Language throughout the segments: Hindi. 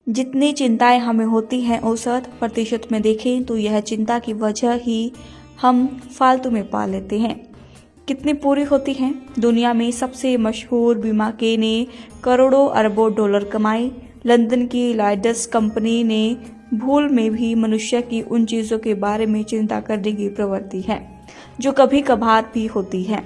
जितनी चिंताएं हमें होती हैं औसत प्रतिशत में देखें तो यह चिंता की वजह ही हम फालतू में पा लेते हैं। कितनी पूरी होती हैं? दुनिया में सबसे मशहूर बीमा के ने करोड़ों अरबों डॉलर कमाए। लंदन की लॉयड्स कंपनी ने भूल में भी मनुष्य की उन चीज़ों के बारे में चिंता करने की प्रवृत्ति है जो कभी कभार भी होती है।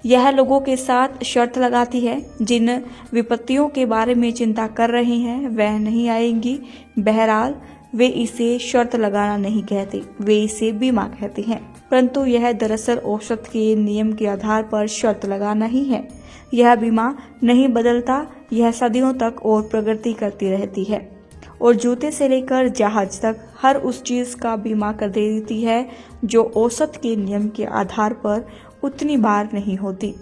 यह लोगों के साथ शर्त लगाती है जिन विपत्तियों के बारे में चिंता कर रहे हैं वह नहीं आएंगी। बहरहाल वे इसे शर्त लगाना नहीं कहते, वे इसे बीमा कहते हैं, परंतु यह दरअसल औसत के नियम के आधार पर शर्त लगाना ही है। यह बीमा नहीं बदलता, यह सदियों तक और प्रगति करती रहती है और जूते से लेकर जहाज तक हर उस चीज़ का बीमा कर देती है जो औसत के नियम के आधार पर उतनी बार नहीं होती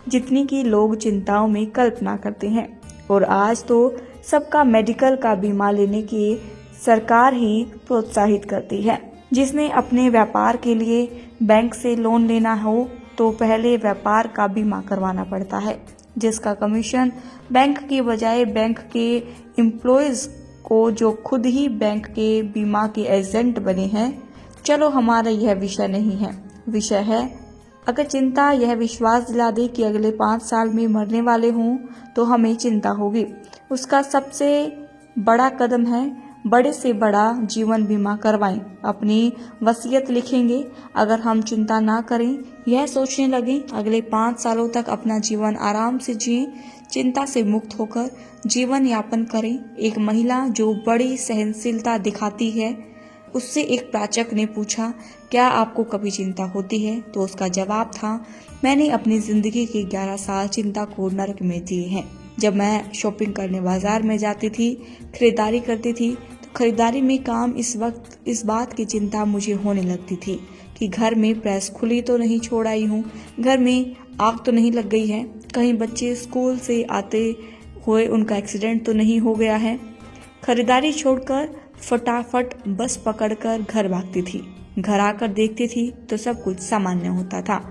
जितनी कि लोग चिंताओं में कल्पना करते हैं। और आज तो सबका मेडिकल का बीमा लेने की सरकार ही प्रोत्साहित करती है। जिसने अपने व्यापार के लिए बैंक से लोन लेना हो तो पहले व्यापार का बीमा करवाना पड़ता है, जिसका कमीशन बैंक की बजाय बैंक के एम्प्लॉयज़ को जो खुद ही बैंक के बीमा के एजेंट बने हैं। चलो हमारा यह विषय नहीं है। विषय है अगर चिंता यह विश्वास दिला दे कि अगले 5 साल में मरने वाले हों तो हमें चिंता होगी। उसका सबसे बड़ा कदम है बड़े से बड़ा जीवन बीमा करवाएं। अपनी वसीयत लिखेंगे। अगर हम चिंता ना करें, यह सोचने लगें अगले 5 सालों तक अपना जीवन आराम से जिएं, चिंता से मुक्त होकर जीवन यापन करें। एक महिला जो बड़ी सहनशीलता दिखाती है, उससे एक पाचक ने पूछा, क्या आपको कभी चिंता होती है? तो उसका जवाब था, मैंने अपनी जिंदगी के 11 साल चिंता को नरक में जिए हैं। जब मैं शॉपिंग करने बाजार में जाती थी, खरीदारी करती थी, तो खरीदारी में काम इस बात की चिंता मुझे होने लगती थी कि घर में प्रेस खुली तो नहीं छोड़ आई हूँ, घर में आग तो नहीं लग गई है, कहीं बच्चे स्कूल से आते हुए उनका एक्सीडेंट तो नहीं हो गया है। खरीदारी छोड़कर फटाफट बस पकड़कर घर भागती थी। घर आकर देखती थी तो सब कुछ सामान्य होता था।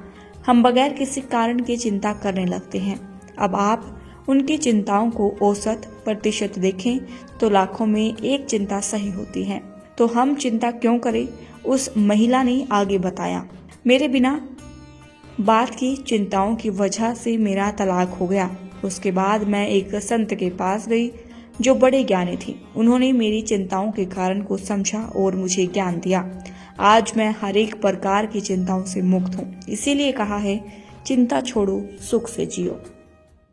हम बगैर किसी कारण की चिंता करने लगते हैं। अब आप उनकी चिंताओं को औसत प्रतिशत देखें तो लाखों में एक चिंता सही होती है। तो हम चिंता क्यों करें? उस महिला ने आगे बताया, मेरे बिना बात की चिंताओं की वजह से मेरा तलाक हो गया। उसके बाद मैं एक संत के पास गई जो बड़े ज्ञानी थी। उन्होंने मेरी चिंताओं के कारण को समझा और मुझे ज्ञान दिया। आज मैं हर एक प्रकार की चिंताओं से मुक्त हूँ। इसीलिए कहा है, चिंता छोड़ो, सुख से जियो।